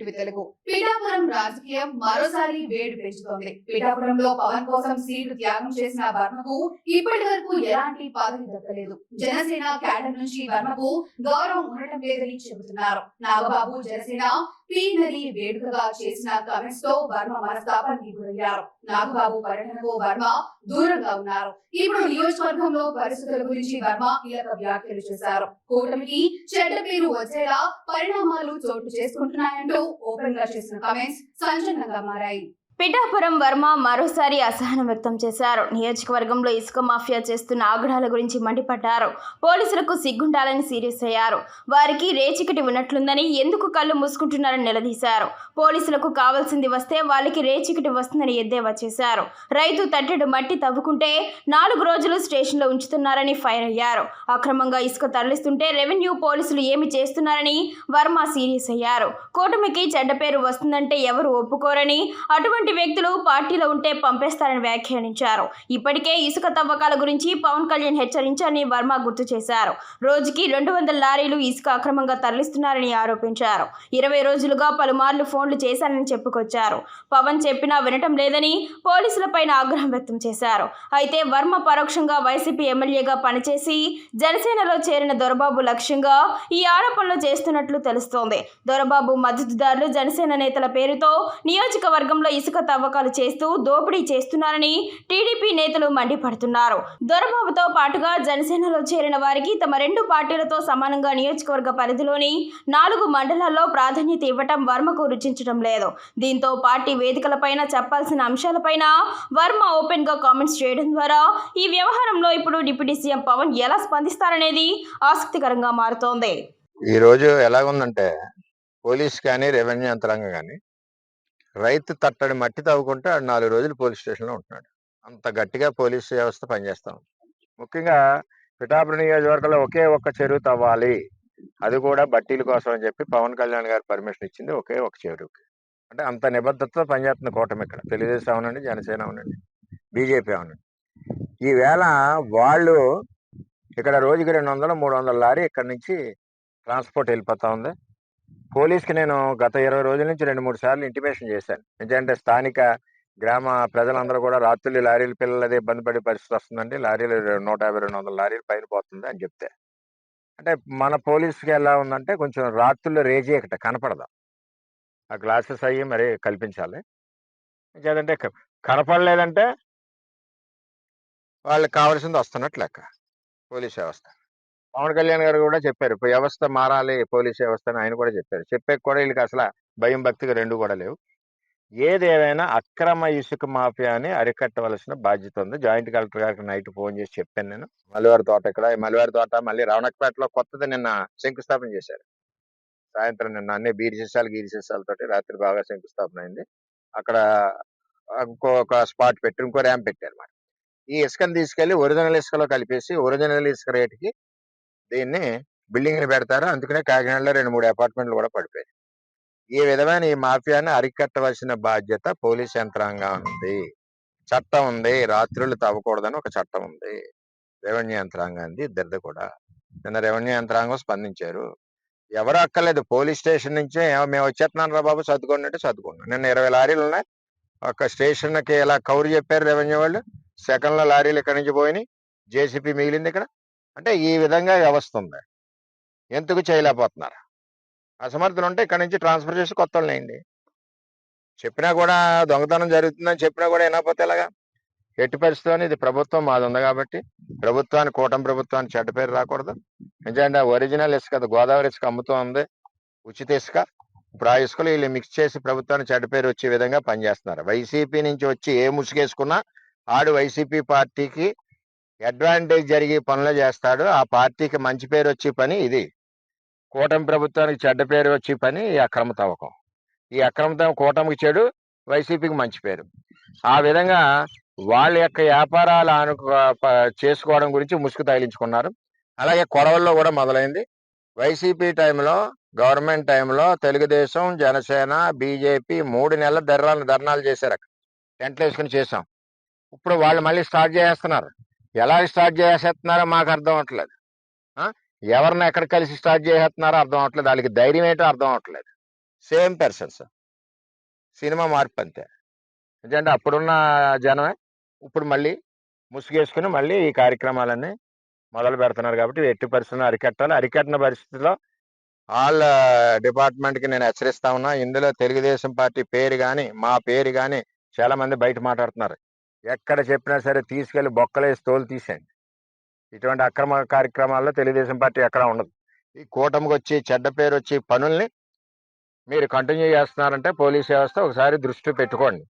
To Telugu. Pithapuram రాజకీయం మరోసారి వేడి పెంచుతోంది. పిఠాపురంలో పవన్ కోసం సీటు త్యాగం చేసిన వర్మకు ఇప్పటి వరకు ఎలాంటి పదవి దక్కలేదు. జనసేన క్యాడర్ నుంచి వర్మకు గౌరవం ఉండటం లేదని చెబుతున్నారు. నాగబాబు జనసేన పీనలి వేడుకగా చేసిన కామెంట్స్ తో వర్మ మనస్తాపానికి గురయ్యారు. నాగబాబు పర్యటనకు వర్మ దూరంగా ఉన్నారు. ఇప్పుడు నియోజకవర్గంలో పరిస్థితుల గురించి వర్మ కీలక వ్యాఖ్యలు చేశారు. కూటమికి చెడ్డ పేరు వచ్చేలా పరిణామాలు చోటు చేసుకుంటున్నాయంటూ ఓపెన్ గా చేసిన కామెంట్స్ సంచలనంగా మారాయి. పిఠాపురం వర్మ మరోసారి అసహనం వ్యక్తం చేశారు. నియోజకవర్గంలో ఇసుక మాఫియా చేస్తున్న ఆగడాల గురించి మండిపడ్డారు. పోలీసులకు సిగ్గుండాలని సీరియస్ అయ్యారు. వారికి రేచికటి ఉన్నట్లుందని ఎందుకు కళ్ళు మూసుకుంటున్నారని నిలదీశారు. పోలీసులకు కావాల్సింది వస్తే వాళ్ళకి రేచికటి వస్తుందని ఎద్దేవా చేశారు. రైతు తట్టెడు మట్టి తవ్వుకుంటే 4 రోజులు స్టేషన్లో ఉంచుతున్నారని ఫైర్ అయ్యారు. అక్రమంగా ఇసుక తరలిస్తుంటే రెవెన్యూ పోలీసులు ఏమి చేస్తున్నారని వర్మ సీరియస్ అయ్యారు. కూటమికి చెడ్డ పేరు వస్తుందంటే ఎవరు ఒప్పుకోరని, అటువంటి వ్యక్తులు పార్టీలో ఉంటే పంపేస్తారని వ్యాఖ్యానించారు. ఇప్పటికే ఇసుక తవ్వకాల గురించి పవన్ కళ్యాణ్ హెచ్చరించారని వర్మ గుర్తు చేశారు. రోజుకి 200 లారీలు ఇసుక అక్రమంగా తరలిస్తున్నారని ఆరోపించారు. 20 రోజులుగా పలుమార్లు ఫోన్లు చేశారని చెప్పుకొచ్చారు. పవన్ చెప్పినా వినటం లేదని పోలీసులపైన ఆగ్రహం వ్యక్తం చేశారు. అయితే వర్మ పరోక్షంగా వైసీపీ ఎమ్మెల్యేగా పనిచేసి జనసేనలో చేరిన దొరబాబు లక్ష్యంగా ఈ ఆరోపణలు చేస్తున్నట్లు తెలుస్తోంది. దొరబాబు మద్దతుదారులు జనసేన నేతల పేరుతో నియోజకవర్గంలో ఇసుక తవ్వకాలు చేస్తూ దోపిడీ చేస్తున్నారని టీడీపీ నేతలు మండిపడుతున్నారు. దొరబాబుతో పాటుగా జనసేనలో చేరిన వారికి తమ 2 పార్టీలతో సమానంగా నియోజకవర్గ పరిధిలోని 4 మండలాల్లో ప్రాధాన్యత ఇవ్వటం వర్మకు రుచించడం లేదు. దీంతో పార్టీ వేదికలపైన చెప్పాల్సిన అంశాలపైన వర్మ ఓపెన్ గా కామెంట్స్ చేయడం ద్వారా ఈ వ్యవహారంలో ఇప్పుడు డిప్యూటీ సీఎం పవన్ ఎలా స్పందిస్తారనేది ఆసక్తికరంగా మారుతోంది. ఈ రోజు ఎలాగుందంటే పోలీస్ కానీ రెవెన్యూ యంత్రాంగం కానీ రైతు తట్టడి మట్టి తవ్వుకుంటే 4 రోజులు పోలీస్ స్టేషన్లో ఉంటున్నాడు. అంత గట్టిగా పోలీసు వ్యవస్థ పనిచేస్తాం. ముఖ్యంగా పిఠాపురం నియోజకవర్గంలో ఒకే ఒక్క చెరువు తవ్వాలి, అది కూడా బట్టీల కోసం అని చెప్పి పవన్ కళ్యాణ్ గారు పర్మిషన్ ఇచ్చింది ఒకే ఒక చెరువుకి. అంటే అంత నిబద్ధతతో పనిచేస్తుంది కూటమి. ఇక్కడ తెలుగుదేశం అవునండి, జనసేన అవునండి, బీజేపీ అవునండి. ఈవేళ వాళ్ళు ఇక్కడ రోజుకి 200-300 లారీ ఇక్కడ నుంచి ట్రాన్స్పోర్ట్ వెళ్ళిపోతా ఉంది. పోలీస్కి నేను గత 20 రోజుల నుంచి 2-3 సార్లు ఇంటిమేషన్ చేశాను. ఎందుకంటే స్థానిక గ్రామ ప్రజలందరూ కూడా రాత్రులు లారీల పిల్లలదే ఇబ్బంది పడే పరిస్థితి వస్తుందండి, లారీలు 150-200 లారీలు పైన పోతుంది అని చెప్తే, అంటే మన పోలీసుకి ఎలా ఉందంటే కొంచెం రాత్రుల్లో రేజీ ఒకటి కనపడదు. ఆ గ్లాసెస్ అయ్యి మరి కల్పించాలి. ఇంకేదంటే కనపడలేదంటే వాళ్ళకి కావాల్సింది వస్తున్నట్టు లెక్క పోలీస్ వ్యవస్థ. పవన్ కళ్యాణ్ గారు కూడా చెప్పారు వ్యవస్థ మారాలి, పోలీస్ వ్యవస్థ అని ఆయన కూడా చెప్పారు. చెప్పే కూడా వీళ్ళకి అసలు భయం భక్తిగా 2 కూడా లేవు. ఏదేమైనా అక్రమ ఇసుక మాఫియాని అరికట్టవలసిన బాధ్యత ఉంది. జాయింట్ కలెక్టర్ గారికి నైట్ ఫోన్ చేసి చెప్పాను నేను. మల్లివారి తోట ఇక్కడ మల్లివారి తోట మళ్ళీ రవణకపేటలో కొత్తది నిన్న శంకుస్థాపన చేశారు. సాయంత్రం నిన్న అన్ని గీరిసీసాలతోటి రాత్రి బాగా శంకుస్థాపన అయింది. అక్కడ ఇంకొక స్పాట్ పెట్టి ఇంకో ర్యాంప్ పెట్టారు అన్నమాట. ఈ ఇసుకని తీసుకెళ్లి ఒరిజినల్ ఇసుకలో కలిపేసి ఒరిజినల్ ఇసుక రేటుకి దీన్ని బిల్డింగ్ని పెడతారు. అందుకనే కాకినాడలో 2-3 అపార్ట్మెంట్లు కూడా పడిపోయాయి. ఈ విధమైన ఈ మాఫియాని అరికట్టవలసిన బాధ్యత పోలీస్ యంత్రాంగం ఉంది. చట్టం ఉంది, రాత్రులు తవ్వకూడదని ఒక చట్టం ఉంది. రెవెన్యూ యంత్రాంగాన్ని ఇద్దరిది కూడా. నిన్న రెవెన్యూ యంత్రాంగం స్పందించారు. ఎవరు అక్కర్లేదు, పోలీస్ స్టేషన్ నుంచే మేము వచ్చేస్తున్నాను రా బాబు సర్దుకోండి అంటే సర్దుకున్నాం. నిన్న 20 లారీలు ఉన్నాయి. ఒక స్టేషన్కి ఇలా కౌరు చెప్పారు రెవెన్యూ వాళ్ళు. సెకండ్లో లారీలు ఇక్కడి నుంచి పోయినాయి, జేసీపీ మిగిలింది ఇక్కడ. అంటే ఈ విధంగా వ్యవస్థ ఉంది. ఎందుకు చేయలేకపోతున్నారు? అసమర్థులు ఉంటే ఇక్కడ నుంచి ట్రాన్స్ఫర్ చేసి కొత్త వాళ్ళు వేయండి. చెప్పినా కూడా దొంగతనం జరుగుతుందని చెప్పినా కూడా వినకపోతే ఎలాగా? ఎట్టి పరిస్థితుల్లో ఇది ప్రభుత్వం మాది ఉంది కాబట్టి ప్రభుత్వానికి, కూటమి ప్రభుత్వానికి చెడ్డ పేరు రాకూడదు. ఎందుకంటే ఒరిజినల్ ఇసుక గోదావరి ఇసుక అమ్ముతూ ఉంది, ఉచిత ఇసుక. ఇప్పుడు ఆ ఇసుకలు వీళ్ళు మిక్స్ చేసి ప్రభుత్వానికి చెడ్డ పేరు వచ్చే విధంగా పనిచేస్తున్నారు. వైసీపీ నుంచి వచ్చి ఏ ముసుగేసుకున్నా ఆడు వైసీపీ పార్టీకి అడ్వాంటేజ్ జరిగే పనులు చేస్తాడు. ఆ పార్టీకి మంచి పేరు వచ్చే పని ఇది. కూటమి ప్రభుత్వానికి చెడ్డ పేరు వచ్చే పని ఈ అక్రమ తవ్వకం. ఈ అక్రమ తవ్వకం కూటమికి చెడు, వైసీపీకి మంచి పేరు. ఆ విధంగా వాళ్ళ యొక్క వ్యాపారాలు చేసుకోవడం గురించి ముసుగు తగిలించుకున్నారు. అలాగే కొడవల్లో కూడా మొదలైంది. వైసీపీ టైంలో, గవర్నమెంట్ టైంలో తెలుగుదేశం, జనసేన, బీజేపీ 3 నెలల ధర్నాలు చేశారు. టెంట్లు వేసుకుని చేసాం. ఇప్పుడు వాళ్ళు మళ్ళీ స్టార్ట్ చేస్తున్నారు. ఎలా స్టార్ట్ చేసేస్తున్నారో మాకు అర్థం అవట్లేదు. ఎవరిని ఎక్కడ కలిసి స్టార్ట్ చేస్తున్నారో అర్థం అవట్లేదు. వాళ్ళకి ధైర్యం ఏంటో అర్థం అవట్లేదు. Same persons. సినిమా మార్పు అంతే. ఎందుకంటే అప్పుడున్న జనమే ఇప్పుడు మళ్ళీ ముసుగేసుకుని మళ్ళీ ఈ కార్యక్రమాలన్నీ మొదలు పెడుతున్నారు కాబట్టి ఎట్టి పరిస్థితుల్లో అరికట్టాలి. అరికట్టిన పరిస్థితిలో వాళ్ళ డిపార్ట్మెంట్కి నేను హెచ్చరిస్తా ఉన్నా. ఇందులో తెలుగుదేశం పార్టీ పేరు కానీ మా పేరు కానీ చాలా మంది బయట మాట్లాడుతున్నారు. ఎక్కడ చెప్పినా సరే తీసుకెళ్లి బొక్కలేసి తోలు తీసేయండి. ఇటువంటి అక్రమ కార్యక్రమాల్లో తెలుగుదేశం పార్టీ ఎక్కడా ఉండదు. ఈ కూటమికి వచ్చి చెడ్డ పేరు వచ్చి పనుల్ని మీరు కంటిన్యూ చేస్తున్నారంటే పోలీస్ వ్యవస్థ ఒకసారి దృష్టి పెట్టుకోండి.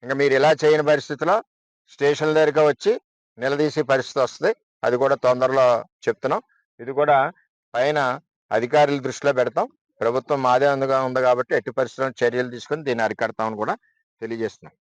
ఇంకా మీరు ఇలా చేయని పరిస్థితిలో స్టేషన్ దగ్గరికి వచ్చి నిలదీసే పరిస్థితి వస్తుంది. అది కూడా తొందరలో చెప్తున్నాం. ఇది కూడా పైన అధికారుల దృష్టిలో పెడతాం. ప్రభుత్వం మాదే ఉంది కాబట్టి ఎట్టి పరిస్థితుల్లో చర్యలు తీసుకుని దీన్ని అరికడతామని కూడా తెలియజేస్తున్నాం.